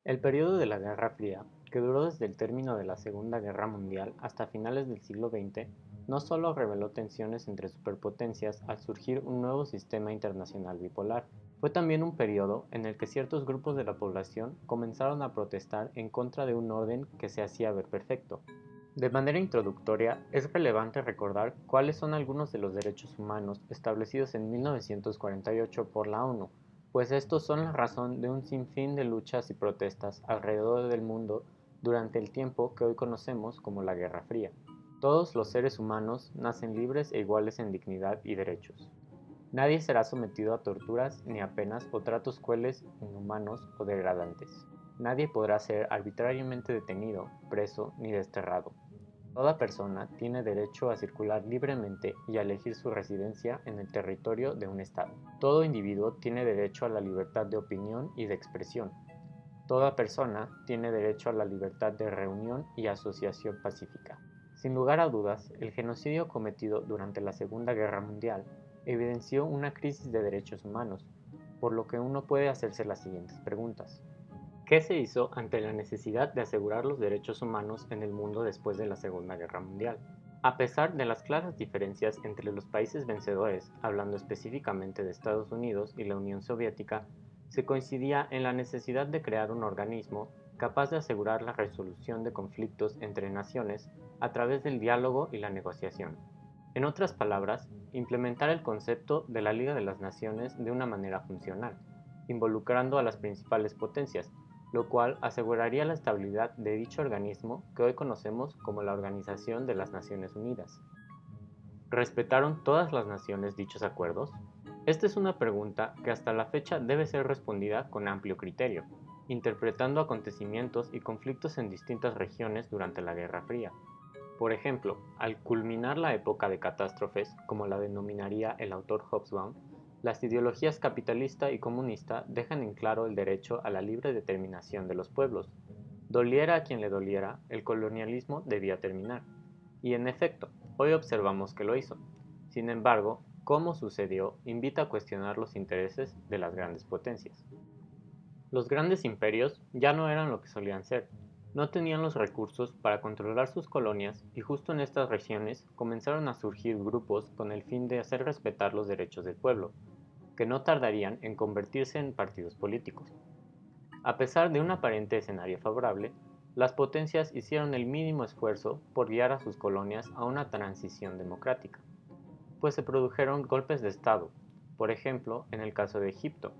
El periodo de la Guerra Fría, que duró desde el término de la Segunda Guerra Mundial hasta finales del siglo XX, no solo reveló tensiones entre superpotencias al surgir un nuevo sistema internacional bipolar, fue también un periodo en el que ciertos grupos de la población comenzaron a protestar en contra de un orden que se hacía ver perfecto. De manera introductoria, es relevante recordar cuáles son algunos de los derechos humanos establecidos en 1948 por la ONU, pues estos son la razón de un sinfín de luchas y protestas alrededor del mundo durante el tiempo que hoy conocemos como la Guerra Fría. Todos los seres humanos nacen libres e iguales en dignidad y derechos. Nadie será sometido a torturas ni a penas o tratos crueles, inhumanos o degradantes. Nadie podrá ser arbitrariamente detenido, preso ni desterrado. Toda persona tiene derecho a circular libremente y a elegir su residencia en el territorio de un Estado. Todo individuo tiene derecho a la libertad de opinión y de expresión. Toda persona tiene derecho a la libertad de reunión y asociación pacífica. Sin lugar a dudas, el genocidio cometido durante la Segunda Guerra Mundial evidenció una crisis de derechos humanos, por lo que uno puede hacerse las siguientes preguntas. ¿Qué se hizo ante la necesidad de asegurar los derechos humanos en el mundo después de la Segunda Guerra Mundial? A pesar de las claras diferencias entre los países vencedores, hablando específicamente de Estados Unidos y la Unión Soviética, se coincidía en la necesidad de crear un organismo capaz de asegurar la resolución de conflictos entre naciones a través del diálogo y la negociación. En otras palabras, implementar el concepto de la Liga de las Naciones de una manera funcional, involucrando a las principales potencias, lo cual aseguraría la estabilidad de dicho organismo que hoy conocemos como la Organización de las Naciones Unidas. ¿Respetaron todas las naciones dichos acuerdos? Esta es una pregunta que hasta la fecha debe ser respondida con amplio criterio, interpretando acontecimientos y conflictos en distintas regiones durante la Guerra Fría. Por ejemplo, al culminar la época de catástrofes, como la denominaría el autor Hobsbawm, las ideologías capitalista y comunista dejan en claro el derecho a la libre determinación de los pueblos. Doliera a quien le doliera, el colonialismo debía terminar. Y en efecto, hoy observamos que lo hizo. Sin embargo, cómo sucedió invita a cuestionar los intereses de las grandes potencias. Los grandes imperios ya no eran lo que solían ser. No tenían los recursos para controlar sus colonias y justo en estas regiones comenzaron a surgir grupos con el fin de hacer respetar los derechos del pueblo, que no tardarían en convertirse en partidos políticos. A pesar de un aparente escenario favorable, las potencias hicieron el mínimo esfuerzo por guiar a sus colonias a una transición democrática, pues se produjeron golpes de Estado, por ejemplo, en el caso de Egipto.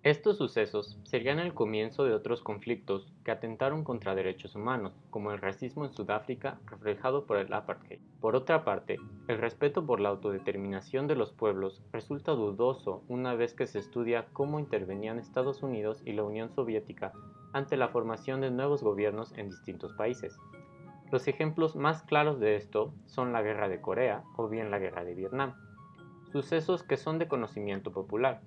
Estos sucesos serían el comienzo de otros conflictos que atentaron contra derechos humanos, como el racismo en Sudáfrica reflejado por el apartheid. Por otra parte, el respeto por la autodeterminación de los pueblos resulta dudoso una vez que se estudia cómo intervenían Estados Unidos y la Unión Soviética ante la formación de nuevos gobiernos en distintos países. Los ejemplos más claros de esto son la Guerra de Corea o bien la Guerra de Vietnam, sucesos que son de conocimiento popular.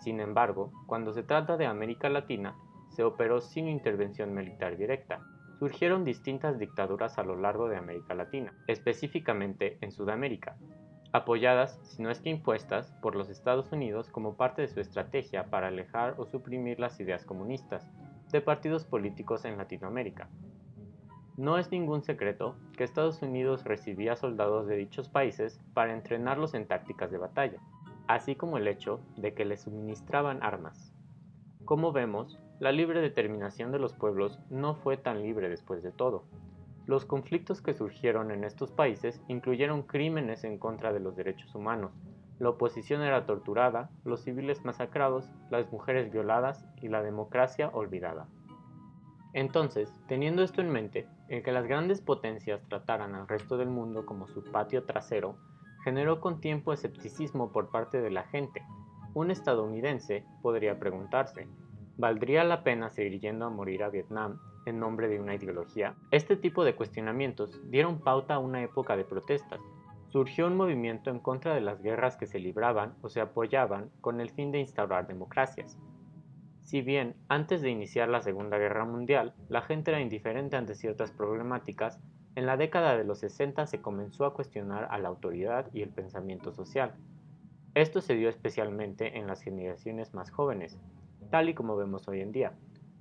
Sin embargo, cuando se trata de América Latina, se operó sin intervención militar directa. Surgieron distintas dictaduras a lo largo de América Latina, específicamente en Sudamérica, apoyadas, si no es que impuestas, por los Estados Unidos como parte de su estrategia para alejar o suprimir las ideas comunistas de partidos políticos en Latinoamérica. No es ningún secreto que Estados Unidos recibía soldados de dichos países para entrenarlos en tácticas de batalla, así como el hecho de que les suministraban armas. Como vemos, la libre determinación de los pueblos no fue tan libre después de todo. Los conflictos que surgieron en estos países incluyeron crímenes en contra de los derechos humanos. La oposición era torturada, los civiles masacrados, las mujeres violadas y la democracia olvidada. Entonces, teniendo esto en mente, el que las grandes potencias trataran al resto del mundo como su patio trasero, generó con tiempo escepticismo por parte de la gente. Un estadounidense podría preguntarse, ¿valdría la pena seguir yendo a morir a Vietnam en nombre de una ideología? Este tipo de cuestionamientos dieron pauta a una época de protestas. Surgió un movimiento en contra de las guerras que se libraban o se apoyaban con el fin de instaurar democracias. Si bien antes de iniciar la Segunda Guerra Mundial la gente era indiferente ante ciertas problemáticas, en la década de los 60 se comenzó a cuestionar a la autoridad y el pensamiento social. Esto se dio especialmente en las generaciones más jóvenes, tal y como vemos hoy en día.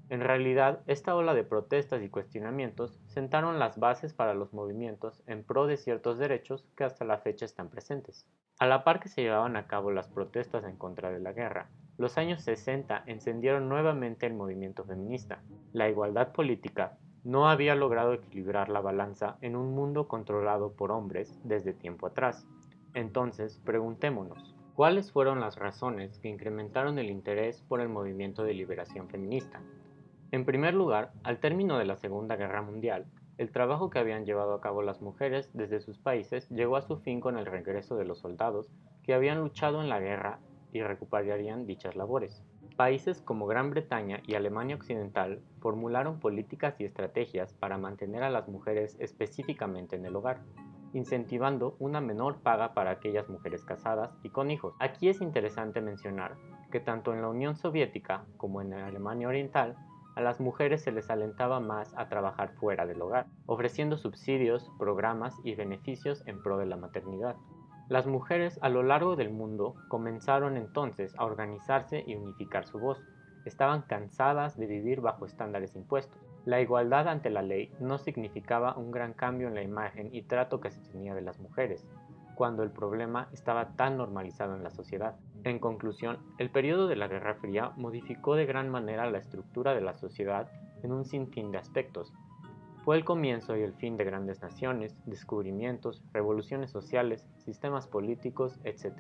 En realidad, esta ola de protestas y cuestionamientos sentaron las bases para los movimientos en pro de ciertos derechos que hasta la fecha están presentes. A la par que se llevaban a cabo las protestas en contra de la guerra, los años 60 encendieron nuevamente el movimiento feminista. La igualdad política no había logrado equilibrar la balanza en un mundo controlado por hombres desde tiempo atrás. Entonces, preguntémonos, ¿cuáles fueron las razones que incrementaron el interés por el movimiento de liberación feminista? En primer lugar, al término de la Segunda Guerra Mundial, el trabajo que habían llevado a cabo las mujeres desde sus países llegó a su fin con el regreso de los soldados que habían luchado en la guerra y recuperarían dichas labores. Países como Gran Bretaña y Alemania Occidental formularon políticas y estrategias para mantener a las mujeres específicamente en el hogar, incentivando una menor paga para aquellas mujeres casadas y con hijos. Aquí es interesante mencionar que tanto en la Unión Soviética como en Alemania Oriental, a las mujeres se les alentaba más a trabajar fuera del hogar, ofreciendo subsidios, programas y beneficios en pro de la maternidad. Las mujeres a lo largo del mundo comenzaron entonces a organizarse y unificar su voz. Estaban cansadas de vivir bajo estándares impuestos. La igualdad ante la ley no significaba un gran cambio en la imagen y trato que se tenía de las mujeres, cuando el problema estaba tan normalizado en la sociedad. En conclusión, el periodo de la Guerra Fría modificó de gran manera la estructura de la sociedad en un sinfín de aspectos. Fue el comienzo y el fin de grandes naciones, descubrimientos, revoluciones sociales, sistemas políticos, etc.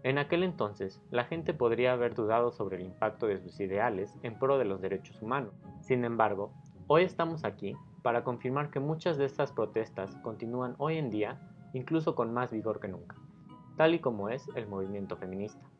En aquel entonces, la gente podría haber dudado sobre el impacto de sus ideales en pro de los derechos humanos. Sin embargo, hoy estamos aquí para confirmar que muchas de estas protestas continúan hoy en día, incluso con más vigor que nunca, tal y como es el movimiento feminista.